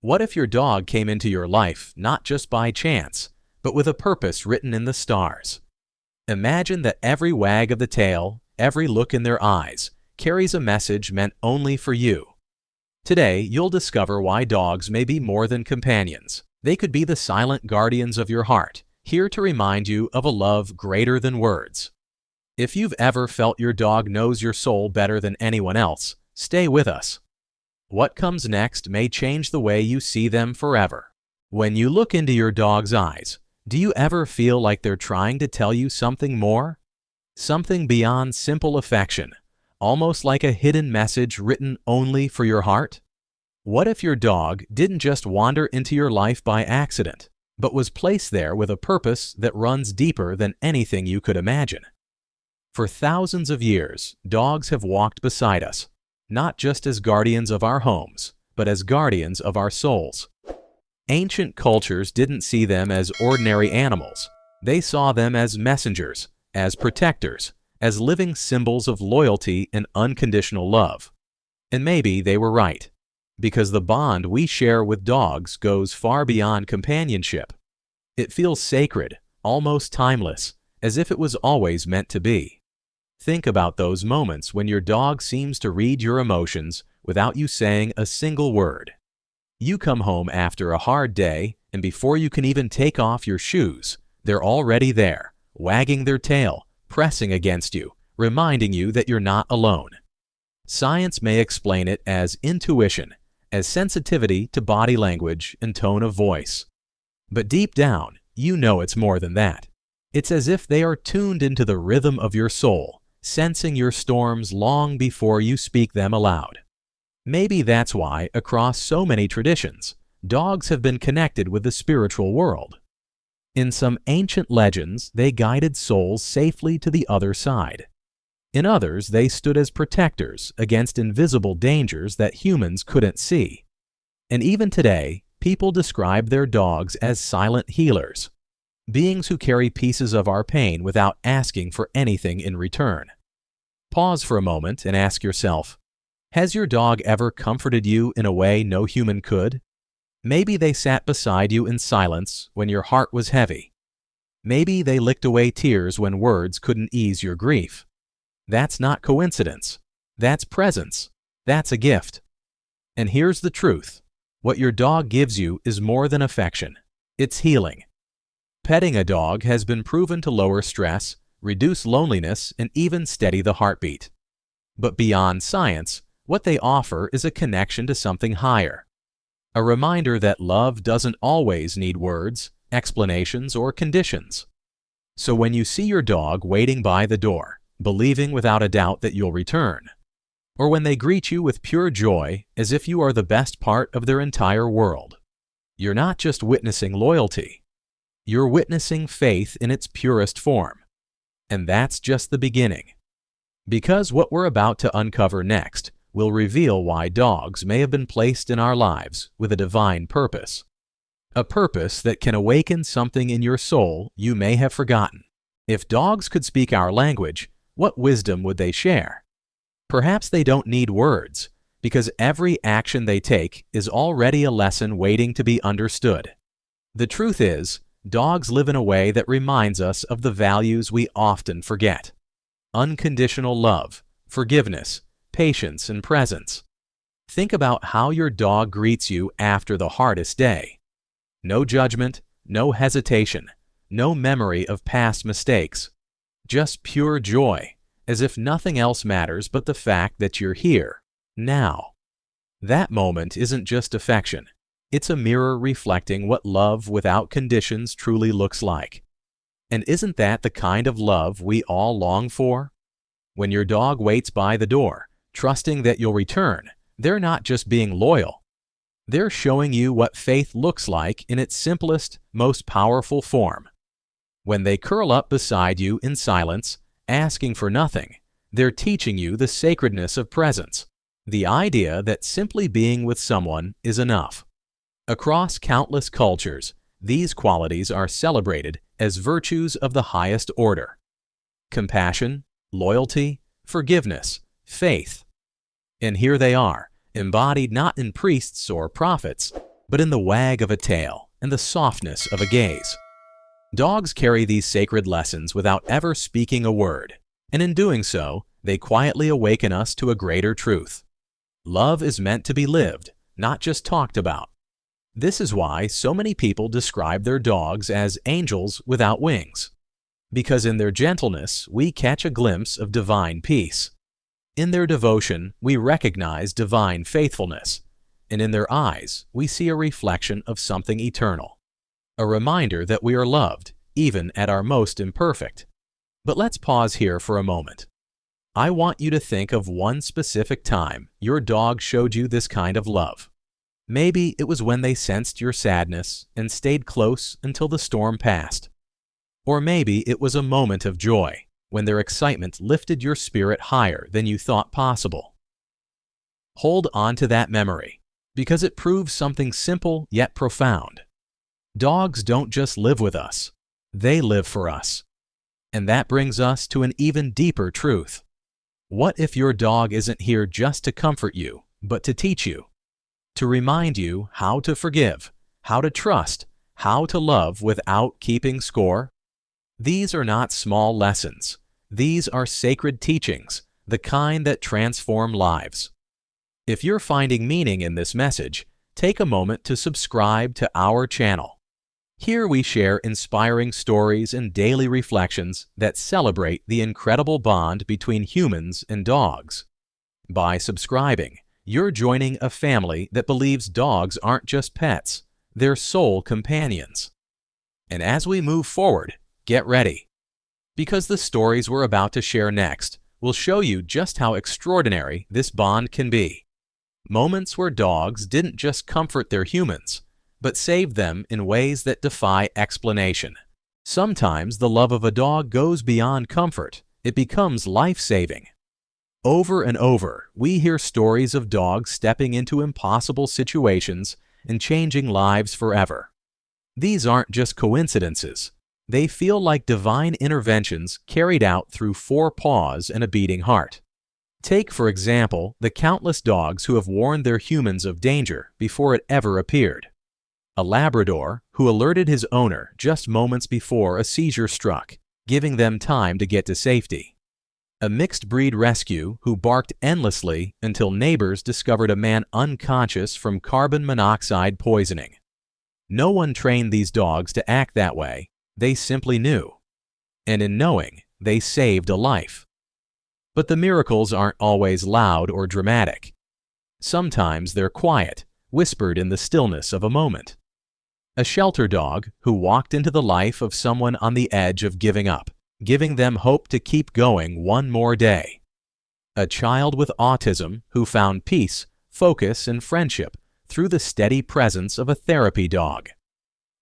What if your dog came into your life not just by chance, but with a purpose written in the stars? Imagine that every wag of the tail, every look in their eyes, carries a message meant only for you. Today, you'll discover why dogs may be more than companions. They could be the silent guardians of your heart, here to remind you of a love greater than words. If you've ever felt your dog knows your soul better than anyone else, stay with us. What comes next may change the way you see them forever. When you look into your dog's eyes, do you ever feel like they're trying to tell you something more? Something beyond simple affection, almost like a hidden message written only for your heart? What if your dog didn't just wander into your life by accident, but was placed there with a purpose that runs deeper than anything you could imagine? For thousands of years, dogs have walked beside us, not just as guardians of our homes, but as guardians of our souls. Ancient cultures didn't see them as ordinary animals. They saw them as messengers, as protectors, as living symbols of loyalty and unconditional love. And maybe they were right, because the bond we share with dogs goes far beyond companionship. It feels sacred, almost timeless, as if it was always meant to be. Think about those moments when your dog seems to read your emotions without you saying a single word. You come home after a hard day, and before you can even take off your shoes, they're already there, wagging their tail, pressing against you, reminding you that you're not alone. Science may explain it as intuition, as sensitivity to body language and tone of voice. But deep down, you know it's more than that. It's as if they are tuned into the rhythm of your soul, sensing your storms long before you speak them aloud. Maybe that's why, across so many traditions, dogs have been connected with the spiritual world. In some ancient legends, they guided souls safely to the other side. In others, they stood as protectors against invisible dangers that humans couldn't see. And even today, people describe their dogs as silent healers, beings who carry pieces of our pain without asking for anything in return. Pause for a moment and ask yourself, has your dog ever comforted you in a way no human could? Maybe they sat beside you in silence when your heart was heavy. Maybe they licked away tears when words couldn't ease your grief. That's not coincidence. That's presence. That's a gift. And here's the truth. What your dog gives you is more than affection. It's healing. Petting a dog has been proven to lower stress, reduce loneliness, and even steady the heartbeat. But beyond science, what they offer is a connection to something higher. A reminder that love doesn't always need words, explanations, or conditions. So when you see your dog waiting by the door, believing without a doubt that you'll return, or when they greet you with pure joy as if you are the best part of their entire world, you're not just witnessing loyalty. You're witnessing faith in its purest form. And that's just the beginning. Because what we're about to uncover next will reveal why dogs may have been placed in our lives with a divine purpose. A purpose that can awaken something in your soul you may have forgotten. If dogs could speak our language, what wisdom would they share? Perhaps they don't need words, because every action they take is already a lesson waiting to be understood. The truth is, dogs live in a way that reminds us of the values we often forget. Unconditional love, forgiveness, patience, and presence. Think about how your dog greets you after the hardest day. No judgment, no hesitation, no memory of past mistakes. Just pure joy, as if nothing else matters but the fact that you're here, now. That moment isn't just affection. It's a mirror reflecting what love without conditions truly looks like. And isn't that the kind of love we all long for? When your dog waits by the door, trusting that you'll return, they're not just being loyal. They're showing you what faith looks like in its simplest, most powerful form. When they curl up beside you in silence, asking for nothing, they're teaching you the sacredness of presence, the idea that simply being with someone is enough. Across countless cultures, these qualities are celebrated as virtues of the highest order. Compassion, loyalty, forgiveness, faith. And here they are, embodied not in priests or prophets, but in the wag of a tail and the softness of a gaze. Dogs carry these sacred lessons without ever speaking a word, and in doing so, they quietly awaken us to a greater truth. Love is meant to be lived, not just talked about. This is why so many people describe their dogs as angels without wings. Because in their gentleness, we catch a glimpse of divine peace. In their devotion, we recognize divine faithfulness. And in their eyes, we see a reflection of something eternal. A reminder that we are loved, even at our most imperfect. But let's pause here for a moment. I want you to think of one specific time your dog showed you this kind of love. Maybe it was when they sensed your sadness and stayed close until the storm passed. Or maybe it was a moment of joy, when their excitement lifted your spirit higher than you thought possible. Hold on to that memory, because it proves something simple yet profound. Dogs don't just live with us, they live for us. And that brings us to an even deeper truth. What if your dog isn't here just to comfort you, but to teach you? To remind you how to forgive, how to trust, how to love without keeping score? These are not small lessons. These are sacred teachings, the kind that transform lives. If you're finding meaning in this message, take a moment to subscribe to our channel. Here we share inspiring stories and daily reflections that celebrate the incredible bond between humans and dogs. By subscribing, you're joining a family that believes dogs aren't just pets, they're soul companions. And as we move forward, get ready. Because the stories we're about to share next will show you just how extraordinary this bond can be. Moments where dogs didn't just comfort their humans, but saved them in ways that defy explanation. Sometimes the love of a dog goes beyond comfort. It becomes life-saving. Over and over, we hear stories of dogs stepping into impossible situations and changing lives forever. These aren't just coincidences. They feel like divine interventions carried out through 4 paws and a beating heart. Take, for example, the countless dogs who have warned their humans of danger before it ever appeared. A Labrador who alerted his owner just moments before a seizure struck, giving them time to get to safety. A mixed-breed rescue who barked endlessly until neighbors discovered a man unconscious from carbon monoxide poisoning. No one trained these dogs to act that way. They simply knew. And in knowing, they saved a life. But the miracles aren't always loud or dramatic. Sometimes they're quiet, whispered in the stillness of a moment. A shelter dog who walked into the life of someone on the edge of giving up, giving them hope to keep going one more day. A child with autism who found peace, focus, and friendship through the steady presence of a therapy dog.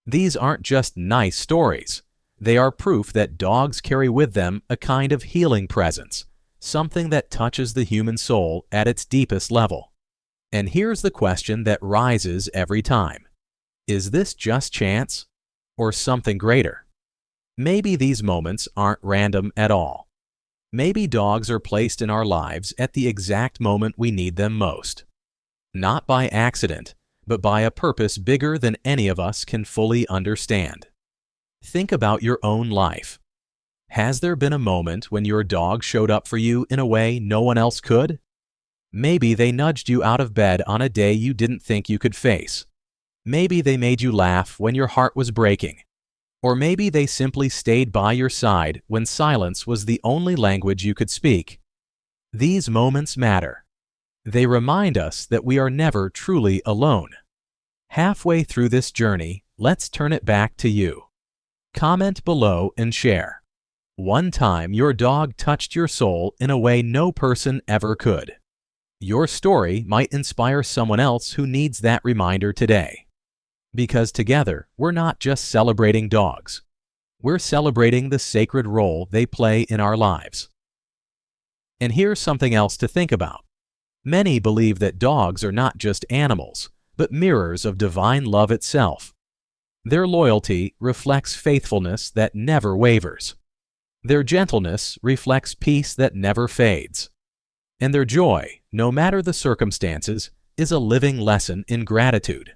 These aren't just nice stories. They are proof that dogs carry with them a kind of healing presence, something that touches the human soul at its deepest level. And here's the question that rises every time. Is this just chance or something greater? Maybe these moments aren't random at all. Maybe dogs are placed in our lives at the exact moment we need them most. Not by accident, but by a purpose bigger than any of us can fully understand. Think about your own life. Has there been a moment when your dog showed up for you in a way no one else could? Maybe they nudged you out of bed on a day you didn't think you could face. Maybe they made you laugh when your heart was breaking. Or maybe they simply stayed by your side when silence was the only language you could speak. These moments matter. They remind us that we are never truly alone. Halfway through this journey, let's turn it back to you. Comment below and share. One time your dog touched your soul in a way no person ever could. Your story might inspire someone else who needs that reminder today. Because together, we're not just celebrating dogs. We're celebrating the sacred role they play in our lives. And here's something else to think about. Many believe that dogs are not just animals, but mirrors of divine love itself. Their loyalty reflects faithfulness that never wavers. Their gentleness reflects peace that never fades. And their joy, no matter the circumstances, is a living lesson in gratitude.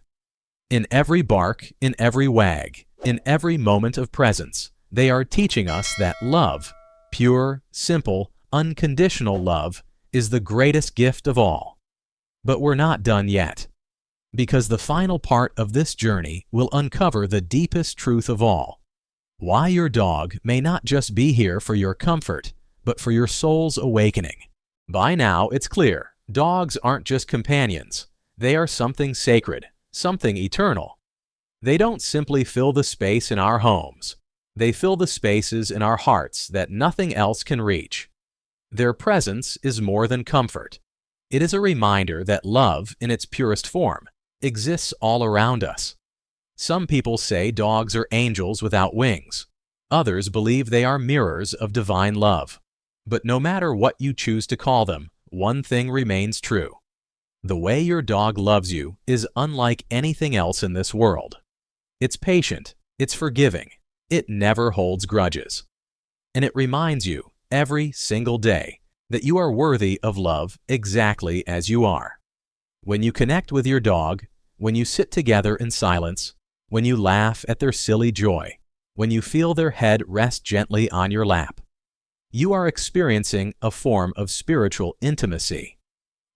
In every bark, in every wag, in every moment of presence, they are teaching us that love, pure, simple, unconditional love, is the greatest gift of all. But we're not done yet, because the final part of this journey will uncover the deepest truth of all: why your dog may not just be here for your comfort, but for your soul's awakening. By now, it's clear, dogs aren't just companions. They are something sacred, something eternal. They don't simply fill the space in our homes. They fill the spaces in our hearts that nothing else can reach. Their presence is more than comfort. It is a reminder that love, in its purest form, exists all around us. Some people say dogs are angels without wings. Others believe they are mirrors of divine love. But no matter what you choose to call them, one thing remains true. The way your dog loves you is unlike anything else in this world. It's patient, it's forgiving, it never holds grudges. And it reminds you, every single day, that you are worthy of love exactly as you are. When you connect with your dog, when you sit together in silence, when you laugh at their silly joy, when you feel their head rest gently on your lap, you are experiencing a form of spiritual intimacy.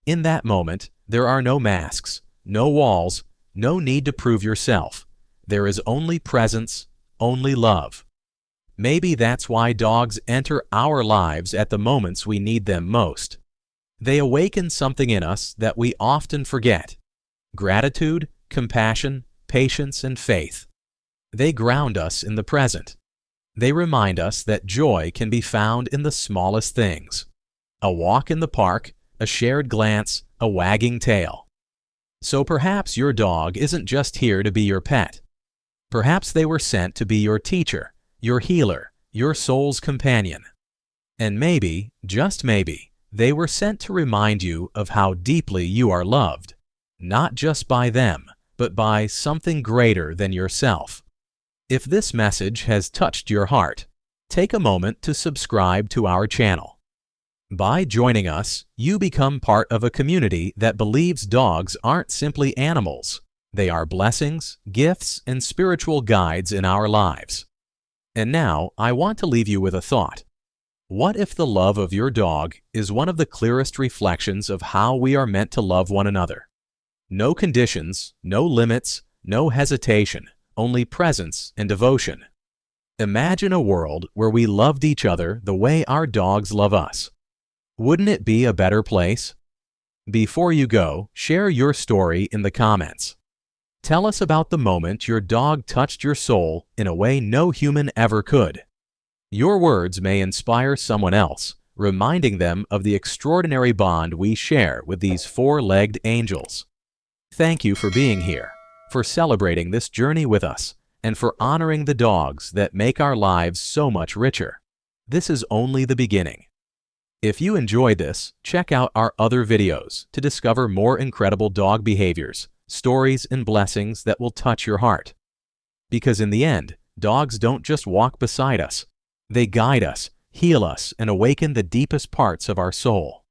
In that moment, there are no masks, no walls, no need to prove yourself. There is only presence, only love. Maybe that's why dogs enter our lives at the moments we need them most. They awaken something in us that we often forget: gratitude, compassion, patience, and faith. They ground us in the present. They remind us that joy can be found in the smallest things: a walk in the park, a shared glance, a wagging tail. So perhaps your dog isn't just here to be your pet. Perhaps they were sent to be your teacher, your healer, your soul's companion. And maybe, just maybe, they were sent to remind you of how deeply you are loved, not just by them, but by something greater than yourself. If this message has touched your heart, take a moment to subscribe to our channel. By joining us, you become part of a community that believes dogs aren't simply animals. They are blessings, gifts, and spiritual guides in our lives. And now, I want to leave you with a thought. What if the love of your dog is one of the clearest reflections of how we are meant to love one another? No conditions, no limits, no hesitation, only presence and devotion. Imagine a world where we loved each other the way our dogs love us. Wouldn't it be a better place? Before you go, share your story in the comments. Tell us about the moment your dog touched your soul in a way no human ever could. Your words may inspire someone else, reminding them of the extraordinary bond we share with these four-legged angels. Thank you for being here, for celebrating this journey with us, and for honoring the dogs that make our lives so much richer. This is only the beginning. If you enjoyed this, check out our other videos to discover more incredible dog behaviors, stories, and blessings that will touch your heart. Because in the end, dogs don't just walk beside us. They guide us, heal us, and awaken the deepest parts of our soul.